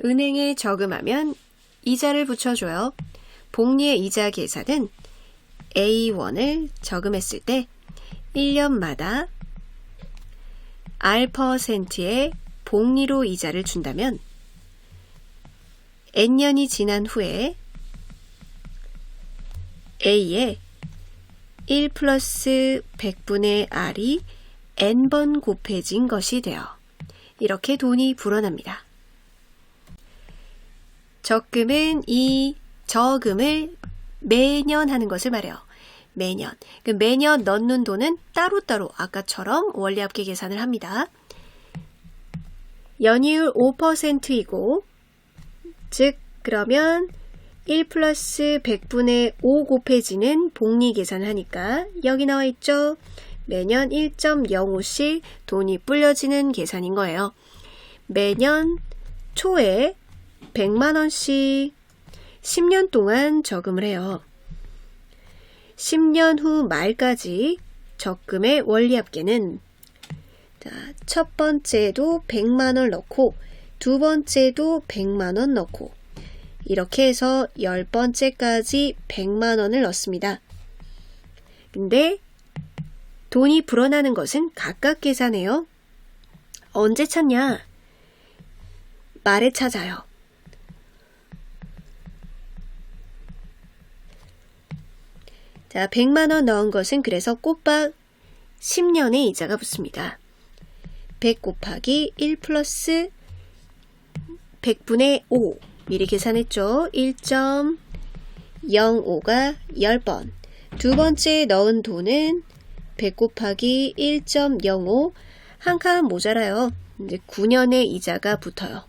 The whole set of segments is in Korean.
은행에 저금하면 이자를 붙여줘요. 복리의 이자 계산은 A1을 저금했을 때 1년마다 R%의 복리로 이자를 준다면 N년이 지난 후에 A에 1 플러스 100분의 R이 N번 곱해진 것이 되어 이렇게 돈이 불어납니다. 적금은 이 저금을 매년 하는 것을 말해요. 매년. 매년 넣는 돈은 따로따로 아까처럼 원리합계 계산을 합니다. 연이율 5%이고 즉 그러면 1 플러스 100분의 5 곱해지는 복리 계산을 하니까 여기 나와 있죠. 매년 1.05씩 돈이 불려지는 계산인 거예요. 매년 초에 100만원씩 10년 동안 저금을 해요. 10년 후 말까지 적금의 원리합계는 첫 번째도 100만원 넣고 두 번째도 100만원 넣고 이렇게 해서 10번째까지 100만원을 넣습니다. 근데 돈이 불어나는 것은 각각 계산해요. 언제 찾냐? 말에 찾아요. 자, 100만원 넣은 것은 그래서 꼬박 10년의 이자가 붙습니다. 100 곱하기 1 플러스 100분의 5 미리 계산했죠. 1.05가 10번. 두 번째 넣은 돈은 100 곱하기 1.05 한 칸 모자라요. 이제 9년의 이자가 붙어요.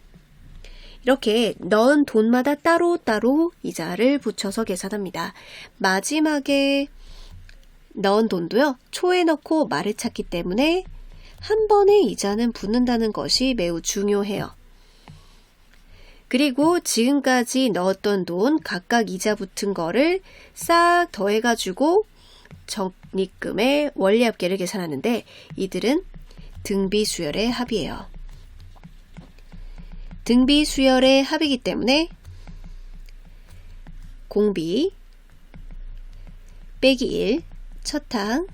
이렇게 넣은 돈마다 따로따로 이자를 붙여서 계산합니다. 마지막에 넣은 돈도요. 초에 넣고 말을 찾기 때문에 한 번에 이자는 붙는다는 것이 매우 중요해요. 그리고 지금까지 넣었던 돈 각각 이자 붙은 거를 싹 더해가지고 적립금의 원리합계를 계산하는데 이들은 등비수열의 합이에요. 등비수열의 합이기 때문에 공비 빼기 1 첫항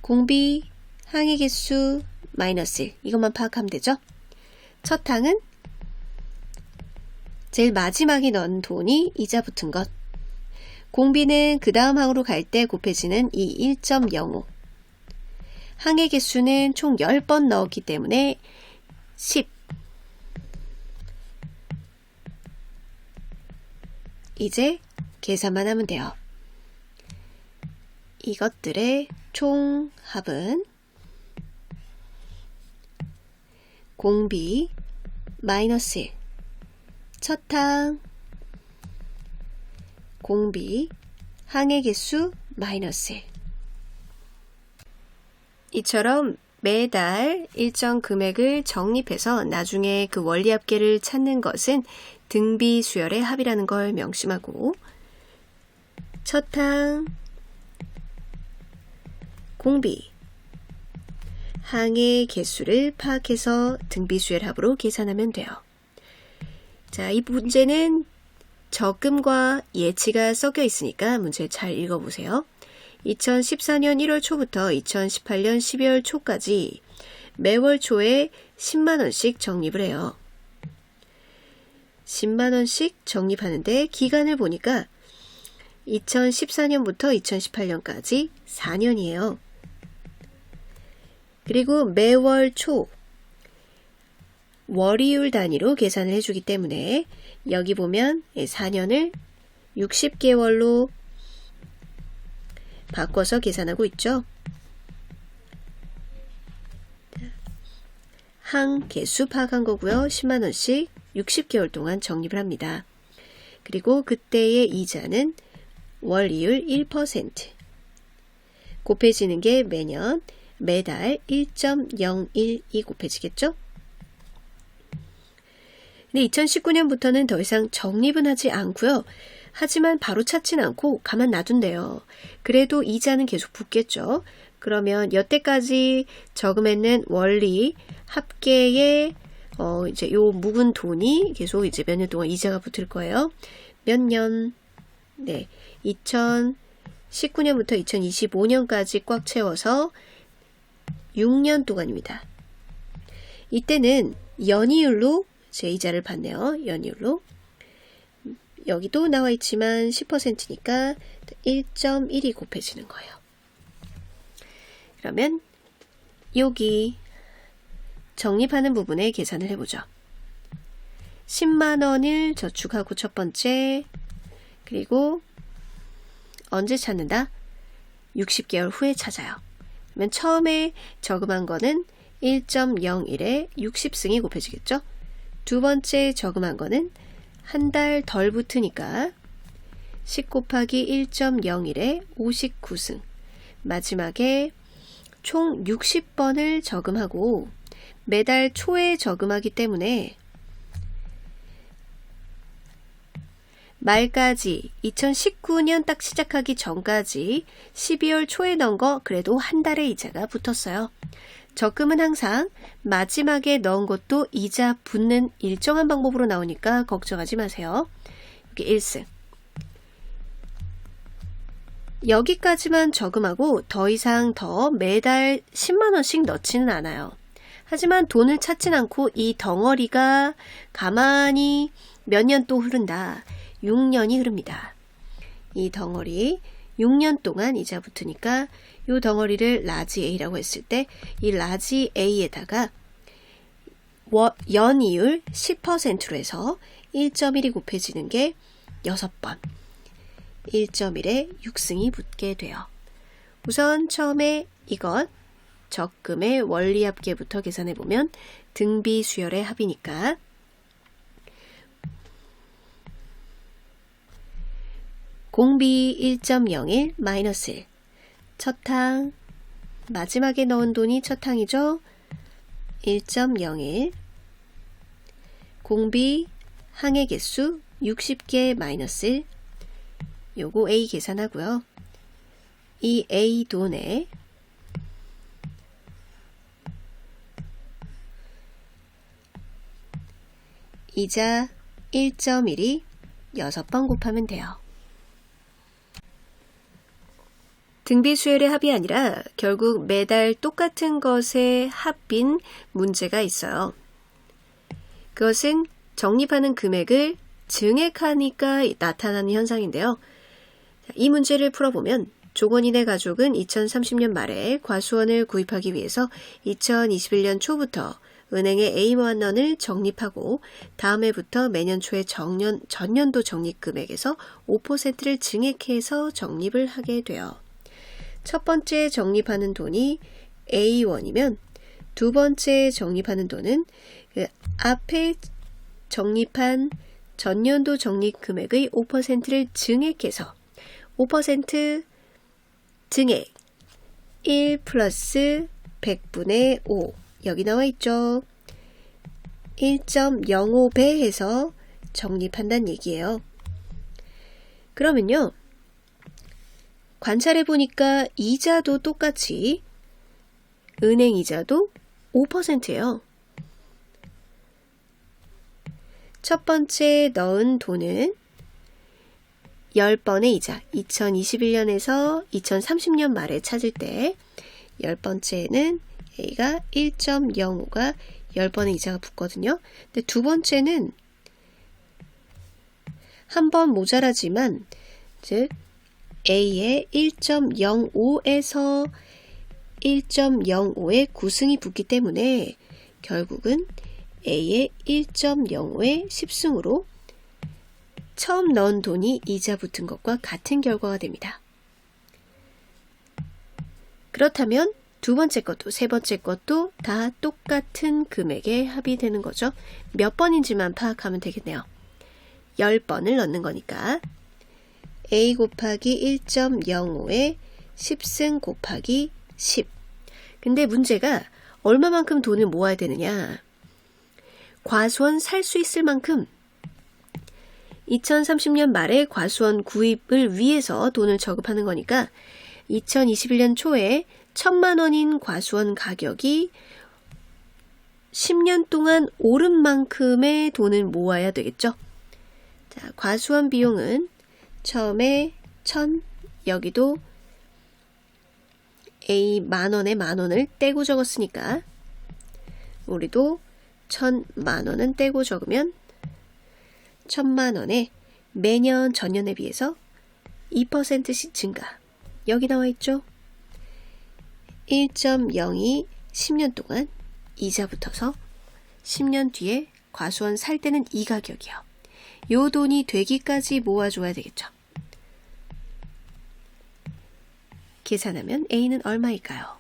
공비 항의 개수 마이너스 1 이것만 파악하면 되죠. 첫항은 제일 마지막에 넣은 돈이 이자 붙은 것. 공비는 그 다음 항으로 갈 때 곱해지는 이 1.05. 항의 개수는 총 10번 넣었기 때문에 10. 이제 계산만 하면 돼요. 이것들의 총합은 공비 마이너스 1. 첫항 공비 항의 개수 마이너스 1. 이처럼 매달 일정 금액을 적립해서 나중에 그 원리합계를 찾는 것은 등비수열의 합이라는 걸 명심하고 첫항 공비 항의 개수를 파악해서 등비수열 합으로 계산하면 돼요. 자, 이 문제는 적금과 예치가 섞여 있으니까 문제 잘 읽어보세요. 2014년 1월 초부터 2018년 12월 초까지 매월 초에 10만원씩 적립을 해요. 10만원씩 적립하는데 기간을 보니까 2014년부터 2018년까지 4년이에요. 그리고 매월 초 월이율 단위로 계산을 해주기 때문에 여기 보면 4년을 60개월로 바꿔서 계산하고 있죠. 항 개수 파악한 거고요. 10만원씩 60개월 동안 적립을 합니다. 그리고 그때의 이자는 월이율 1% 곱해지는 게 매달 1.012 곱해지겠죠? 근데 2019년부터는 더 이상 적립은 하지 않고요. 하지만 바로 찾진 않고 가만 놔둔대요. 그래도 이자는 계속 붙겠죠. 그러면 여태까지 저금했는 원리 합계의 이제 요 묵은 돈이 계속 이제 몇 년 동안 이자가 붙을 거예요. 몇 년? 네. 2019년부터 2025년까지 꽉 채워서 6년 동안입니다. 이때는 연이율로 제 이자를 받네요. 연이율로. 여기도 나와 있지만 10%니까 1.1이 곱해지는 거예요. 그러면 여기 적립하는 부분에 계산을 해보죠. 10만 원을 저축하고 첫 번째, 그리고 언제 찾는다? 60개월 후에 찾아요. 그러면 처음에 저금한 거는 1.01에 60승이 곱해지겠죠? 두 번째 저금한 거는 한 달 덜 붙으니까 10 곱하기 1.01에 59승. 마지막에 총 60번을 저금하고 매달 초에 저금하기 때문에 말까지 2019년 딱 시작하기 전까지 12월 초에 넣은 거 그래도 한 달의 이자가 붙었어요. 적금은 항상 마지막에 넣은 것도 이자 붙는 일정한 방법으로 나오니까 걱정하지 마세요. 여기 1승. 여기까지만 저금하고 더 이상 더 매달 10만 원씩 넣지는 않아요. 하지만 돈을 찾진 않고 이 덩어리가 가만히 몇 년 또 흐른다. 6년이 흐릅니다. 이 덩어리 6년 동안 이자 붙으니까 이 덩어리를 라지 A라고 했을 때 이 라지 A에다가 연이율 10%로 해서 1.1이 곱해지는 게 6번. 1.1에 6승이 붙게 돼요. 우선 처음에 이것 적금의 원리합계부터 계산해보면 등비 수열의 합이니까 공비 1.01 마이너스 1 첫항 마지막에 넣은 돈이 첫항이죠. 1.01 공비 항의 개수 60개 마이너스 1 요거 A 계산하고요. 이 A 돈에 이자 1.1이 6번 곱하면 돼요. 등비 수열의 합이 아니라 결국 매달 똑같은 것의 합인 문제가 있어요. 그것은 적립하는 금액을 증액하니까 나타나는 현상인데요. 이 문제를 풀어보면 조건인의 가족은 2030년 말에 과수원을 구입하기 위해서 2021년 초부터 은행에 A만 원을 적립하고 다음 해부터 매년 초에 전년도 적립 금액에서 5%를 증액해서 적립을 하게 돼요. 첫 번째 적립하는 돈이 A1이면 두 번째 적립하는 돈은 그 앞에 적립한 전년도 적립 금액의 5%를 증액해서 5% 증액 1 플러스 100분의 5 여기 나와 있죠. 1.05배 해서 적립한다는 얘기예요. 그러면요. 관찰해 보니까 이자도 똑같이 은행 이자도 5%예요. 첫 번째 넣은 돈은 10번의 이자 2021년에서 2030년 말에 찾을 때 10번째는 A가 1.05가 10번의 이자가 붙거든요. 근데 두 번째는 한 번 모자라지만 즉 A의 1.05에서 1.05의 9승이 붙기 때문에 결국은 A의 1.05의 10승으로 처음 넣은 돈이 이자 붙은 것과 같은 결과가 됩니다. 그렇다면 두 번째 것도 세 번째 것도 다 똑같은 금액의 합이 되는 거죠. 몇 번인지만 파악하면 되겠네요. 10번을 넣는 거니까 A 곱하기 1.05에 10승 곱하기 10. 근데 문제가 얼마만큼 돈을 모아야 되느냐. 과수원 살 수 있을 만큼 2030년 말에 과수원 구입을 위해서 돈을 저금하는 거니까 2021년 초에 1,000만 원인 과수원 가격이 10년 동안 오른 만큼의 돈을 모아야 되겠죠. 자, 과수원 비용은 처음에 1000, 여기도 A 만원에 만원을 떼고 적었으니까 우리도 1000만원은 떼고 적으면 1000만원에 매년 전년에 비해서 2%씩 증가. 여기 나와 있죠. 1.02 10년 동안 이자 붙어서 10년 뒤에 과수원 살 때는 이 가격이요. 요 돈이 되기까지 모아줘야 되겠죠. 계산하면 A는 얼마일까요?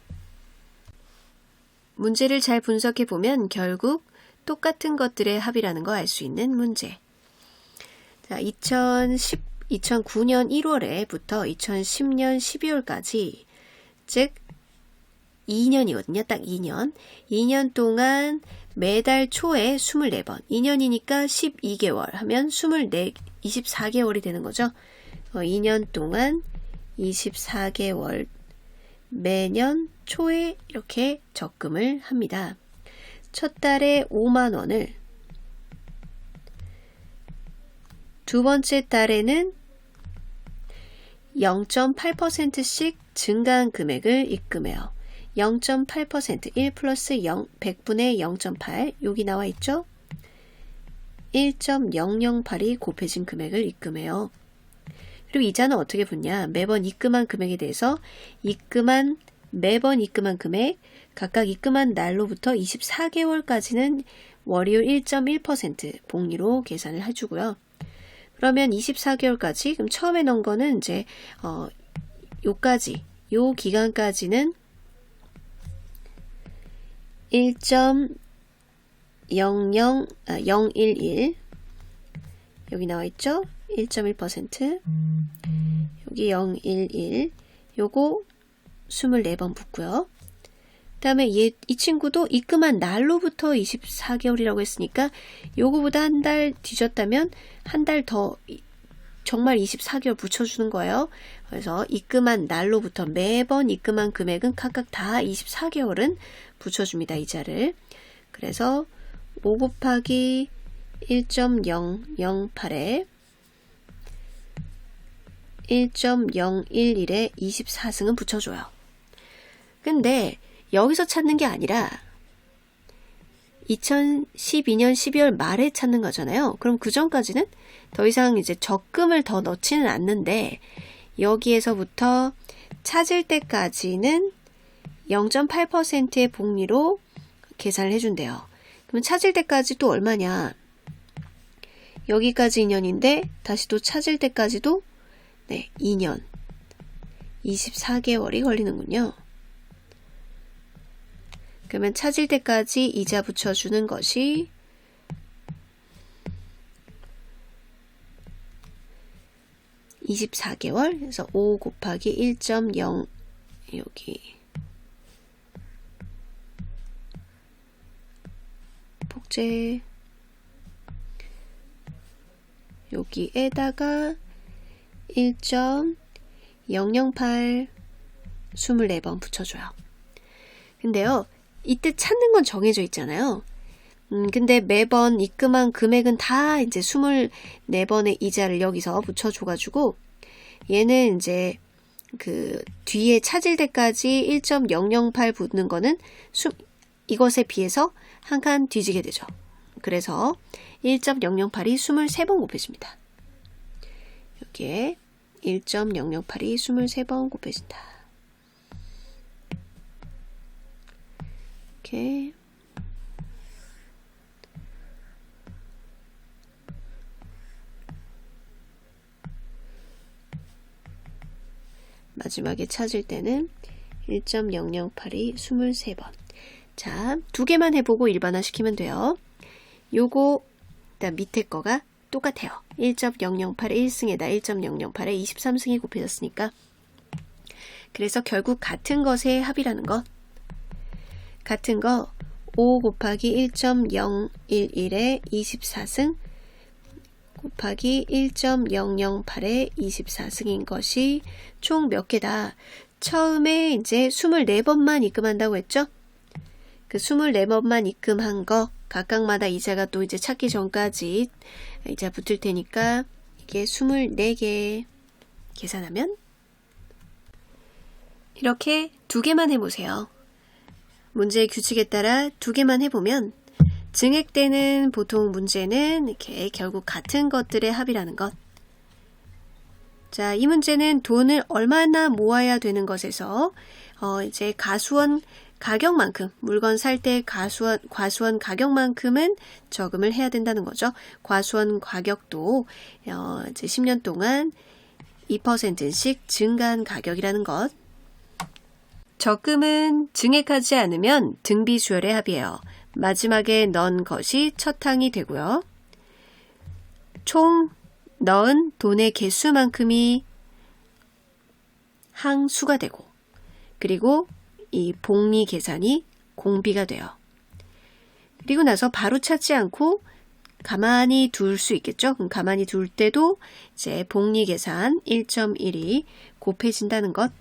문제를 잘 분석해 보면 결국 똑같은 것들의 합이라는 거 알 수 있는 문제. 자, 2009년 1월에부터 2010년 12월까지 즉 2년이거든요. 딱 2년. 2년 동안 매달 초에 24번. 2년이니까 12개월 하면 24개월이 되는 거죠. 2년 동안 24개월 매년 초에 이렇게 적금을 합니다. 첫 달에 5만 원을 두 번째 달에는 0.8%씩 증가한 금액을 입금해요. 0.8% 1 플러스 0 100분의 0.8 여기 나와 있죠? 1.008이 곱해진 금액을 입금해요. 그리고 이자는 어떻게 붙냐? 매번 입금한 금액에 대해서 매번 입금한 금액 각각 입금한 날로부터 24개월까지는 월이율 1.1% 복리로 계산을 해주고요. 그러면 24개월까지 그럼 처음에 넣은 거는 이제 요 기간까지는 011 여기 나와 있죠? 1.1% 여기 011 요거 24번 붙고요. 그 다음에 이 친구도 입금한 날로부터 24개월이라고 했으니까 요거보다 한 달 뒤졌다면 한 달 더 정말 24개월 붙여주는 거예요. 그래서 입금한 날로부터 매번 입금한 금액은 각각 다 24개월은 붙여줍니다. 이자를. 그래서 5 곱하기 1.008에 1.011에 24승은 붙여줘요. 근데 여기서 찾는 게 아니라 2012년 12월 말에 찾는 거잖아요. 그럼 그 전까지는 더 이상 이제 적금을 더 넣지는 않는데 여기에서부터 찾을 때까지는 0.8%의 복리로 계산을 해준대요. 그럼 찾을 때까지 또 얼마냐? 여기까지 2년인데 다시 또 찾을 때까지도 2년 24개월이 걸리는군요. 그러면 찾을 때까지 이자 붙여주는 것이 24개월 그래서 5 곱하기 1.0 여기 복제 여기에다가 1.008 24번 붙여줘요. 근데요 이때 찾는 건 정해져 있잖아요. 근데 매번 입금한 금액은 다 이제 24번의 이자를 여기서 붙여줘가지고 얘는 이제 그 뒤에 찾을 때까지 1.008 붙는 거는 이것에 비해서 한 칸 뒤지게 되죠. 그래서 1.008이 23번 곱해집니다. 여기에 1.008이 23번 곱해진다. 이렇게 마지막에 찾을 때는 1.008이 23번. 자, 두 개만 해보고 일반화 시키면 돼요. 요거 일단 밑에 거가 똑같아요. 1.008에 1승에다 1.008에 23승이 곱해졌으니까 그래서 결국 같은 것의 합이라는 것. 같은 거 5 곱하기 1.011에 24승 곱하기 1.008에 24승인 것이 총 몇 개다? 처음에 이제 24번만 입금한다고 했죠? 그 24번만 입금한 거 각각마다 이자가 또 이제 찾기 전까지 이자 붙을 테니까 이게 24개 계산하면 이렇게 2개만 해보세요. 문제의 규칙에 따라 2개만 해보면 증액되는 보통 문제는 이렇게 결국 같은 것들의 합이라는 것. 자, 이 문제는 돈을 얼마나 모아야 되는 것에서 이제 가수원 가격만큼, 물건 살 때 과수원 가격만큼은 저금을 해야 된다는 거죠. 과수원 가격도 이제 10년 동안 2%씩 증가한 가격이라는 것. 적금은 증액하지 않으면 등비수열의 합이에요. 마지막에 넣은 것이 첫 항이 되고요. 총 넣은 돈의 개수만큼이 항수가 되고, 그리고 이 복리 계산이 공비가 돼요. 그리고 나서 바로 찾지 않고 가만히 둘 수 있겠죠. 그럼 가만히 둘 때도 이제 복리 계산 1.1이 곱해진다는 것.